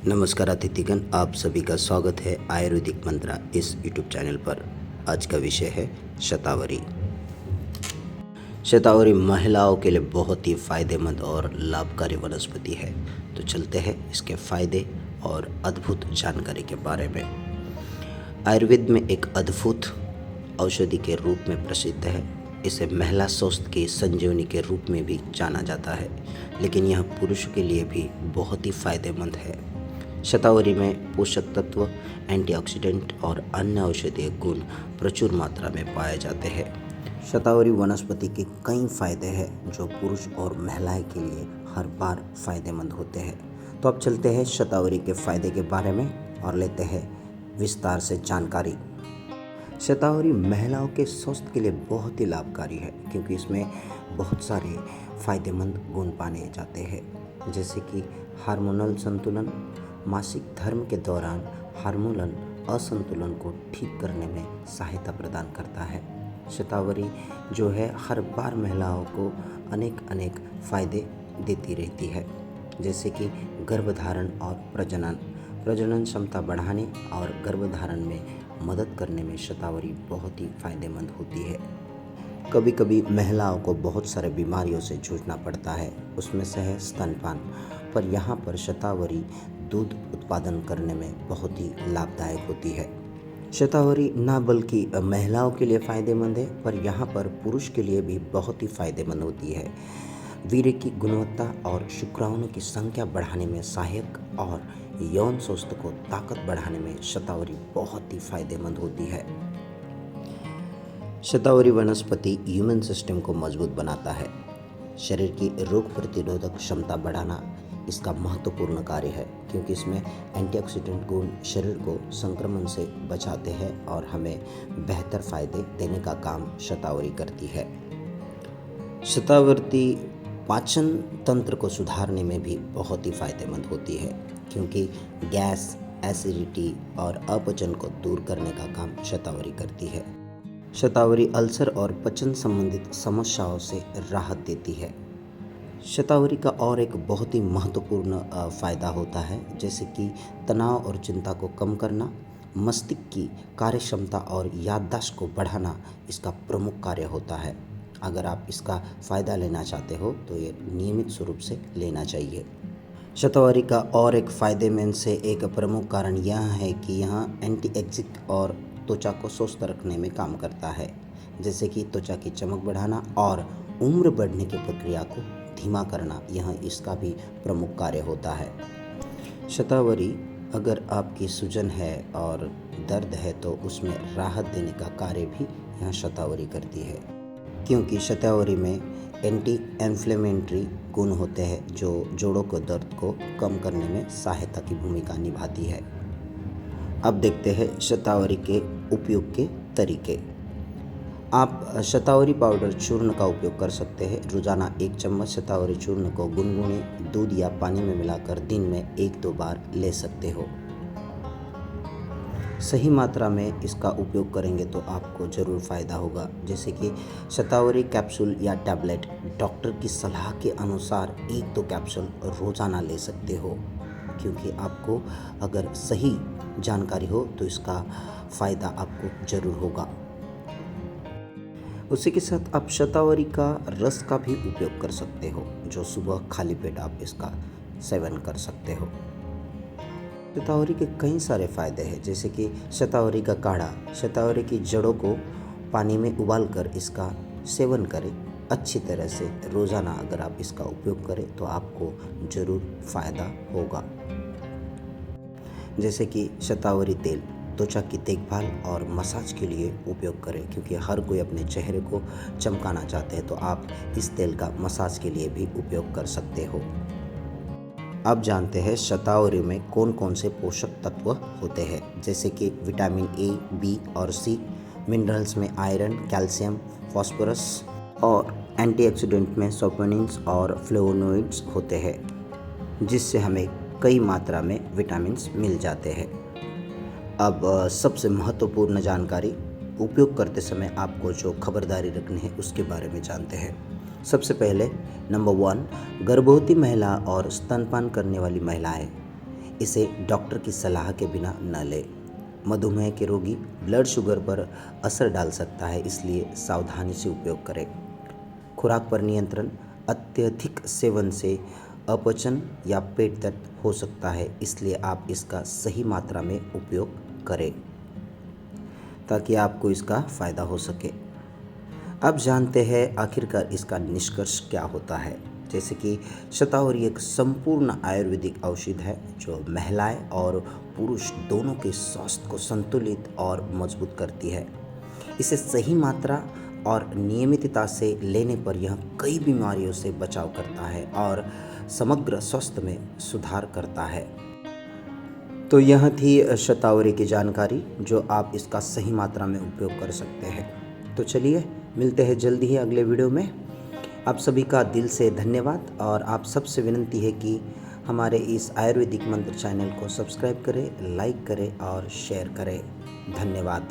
नमस्कार अतिथिगण, आप सभी का स्वागत है आयुर्वेदिक मंत्रा इस यूट्यूब चैनल पर। आज का विषय है शतावरी। शतावरी महिलाओं के लिए बहुत ही फायदेमंद और लाभकारी वनस्पति है। तो चलते हैं इसके फायदे और अद्भुत जानकारी के बारे में। आयुर्वेद में एक अद्भुत औषधि के रूप में प्रसिद्ध है। इसे महिला स्वास्थ्य की संजीवनी के रूप में भी जाना जाता है, लेकिन यह पुरुषों के लिए भी बहुत ही फायदेमंद है। शतावरी में पोषक तत्व, एंटीऑक्सीडेंट और अन्य औषधीय गुण प्रचुर मात्रा में पाए जाते हैं। शतावरी वनस्पति के कई फायदे हैं जो पुरुष और महिलाएं के लिए हर बार फायदेमंद होते हैं। तो अब चलते हैं शतावरी के फायदे के बारे में और लेते हैं विस्तार से जानकारी। शतावरी महिलाओं के स्वास्थ्य के लिए बहुत ही लाभकारी है, क्योंकि इसमें बहुत सारे फायदेमंद गुण पाए जाते हैं, जैसे कि हार्मोनल संतुलन, मासिक धर्म के दौरान हार्मोनल असंतुलन को ठीक करने में सहायता प्रदान करता है। शतावरी जो है हर बार महिलाओं को अनेक फायदे देती रहती है, जैसे कि गर्भधारण और प्रजनन क्षमता बढ़ाने और गर्भधारण में मदद करने में शतावरी बहुत ही फायदेमंद होती है। कभी कभी महिलाओं को बहुत सारे बीमारियों से जूझना पड़ता है, उसमें से है स्तनपान, पर यहाँ पर शतावरी दूध उत्पादन करने में बहुत ही लाभदायक होती है। शतावरी न बल्कि महिलाओं के लिए फ़ायदेमंद है, पर यहाँ पर पुरुष के लिए भी बहुत ही फ़ायदेमंद होती है। वीर्य की गुणवत्ता और शुक्राणुओं की संख्या बढ़ाने में सहायक और यौन स्वास्थ्य को ताकत बढ़ाने में शतावरी बहुत ही फायदेमंद होती है। शतावरी वनस्पति ह्यूमन सिस्टम को मजबूत बनाता है। शरीर की रोग प्रतिरोधक क्षमता बढ़ाना इसका महत्वपूर्ण कार्य है, क्योंकि इसमें एंटीऑक्सीडेंट गुण शरीर को संक्रमण से बचाते हैं और हमें बेहतर फायदे देने का काम शतावरी करती है। शतावरी पाचन तंत्र को सुधारने में भी बहुत ही फायदेमंद होती है, क्योंकि गैस, एसिडिटी और अपचन को दूर करने का काम शतावरी करती है। शतावरी अल्सर और पचन संबंधित समस्याओं से राहत देती है। शतावरी का और एक बहुत ही महत्वपूर्ण फ़ायदा होता है, जैसे कि तनाव और चिंता को कम करना, मस्तिष्क की कार्यक्षमता और याददाश्त को बढ़ाना इसका प्रमुख कार्य होता है। अगर आप इसका फ़ायदा लेना चाहते हो तो ये नियमित रूप से लेना चाहिए। शतावरी का और एक फ़ायदे में से एक प्रमुख कारण यह है कि यह एंटी एजिंग और त्वचा को स्वस्थ रखने में काम करता है, जैसे कि त्वचा की चमक बढ़ाना और उम्र बढ़ने की प्रक्रिया को धीमा करना, यह इसका भी प्रमुख कार्य होता है। शतावरी अगर आपकी सूजन है और दर्द है तो उसमें राहत देने का कार्य भी यह शतावरी करती है, क्योंकि शतावरी में एंटी इन्फ्लेमेटरी गुण होते हैं जो जोड़ों के दर्द को कम करने में सहायता की भूमिका निभाती है। अब देखते हैं शतावरी के उपयोग के तरीके। आप शतावरी पाउडर चूर्ण का उपयोग कर सकते हैं। रोजाना 1 चम्मच शतावरी चूर्ण को गुनगुने दूध या पानी में मिलाकर दिन में 1-2 बार ले सकते हो। सही मात्रा में इसका उपयोग करेंगे तो आपको ज़रूर फ़ायदा होगा, जैसे कि शतावरी कैप्सूल या टैबलेट डॉक्टर की सलाह के अनुसार 1-2 कैप्सूल रोज़ाना ले सकते हो, क्योंकि आपको अगर सही जानकारी हो तो इसका फ़ायदा आपको ज़रूर होगा। उसी के साथ आप शतावरी का रस का भी उपयोग कर सकते हो, जो सुबह खाली पेट आप इसका सेवन कर सकते हो। शतावरी के कई सारे फ़ायदे हैं, जैसे कि शतावरी का काढ़ा, शतावरी की जड़ों को पानी में उबालकर इसका सेवन करें। अच्छी तरह से रोज़ाना अगर आप इसका उपयोग करें तो आपको ज़रूर फ़ायदा होगा। जैसे कि शतावरी तेल त्वचा की देखभाल और मसाज के लिए उपयोग करें, क्योंकि हर कोई अपने चेहरे को चमकाना चाहते हैं, तो आप इस तेल का मसाज के लिए भी उपयोग कर सकते हो। अब जानते हैं शतावरी में कौन कौन से पोषक तत्व होते हैं, जैसे कि विटामिन ए, बी और सी, मिनरल्स में आयरन, कैल्शियम, फास्फोरस और एंटीऑक्सीडेंट में सैपोनिन्स और फ्लेवोनोइड्स होते हैं, जिससे हमें कई मात्रा में विटामिन्स मिल जाते हैं। अब सबसे महत्वपूर्ण जानकारी, उपयोग करते समय आपको जो खबरदारी रखनी है उसके बारे में जानते हैं। सबसे पहले नंबर 1, गर्भवती महिला और स्तनपान करने वाली महिलाएं इसे डॉक्टर की सलाह के बिना न लें। मधुमेह के रोगी ब्लड शुगर पर असर डाल सकता है, इसलिए सावधानी से उपयोग करें। खुराक पर नियंत्रण, अत्यधिक सेवन से अपचन या पेट दर्द हो सकता है, इसलिए आप इसका सही मात्रा में उपयोग करें ताकि आपको इसका फ़ायदा हो सके। अब जानते हैं आखिरकार इसका निष्कर्ष क्या होता है। जैसे कि शतावरी एक संपूर्ण आयुर्वेदिक औषधि है जो महिलाएं और पुरुष दोनों के स्वास्थ्य को संतुलित और मजबूत करती है। इसे सही मात्रा और नियमितता से लेने पर यह कई बीमारियों से बचाव करता है और समग्र स्वास्थ्य में सुधार करता है। तो यह थी शतावरी की जानकारी जो आप इसका सही मात्रा में उपयोग कर सकते हैं। तो चलिए मिलते हैं जल्दी ही अगले वीडियो में। आप सभी का दिल से धन्यवाद और आप सबसे विनती है कि हमारे इस आयुर्वेदिक मंत्र चैनल को सब्सक्राइब करें, लाइक करें और शेयर करें। धन्यवाद।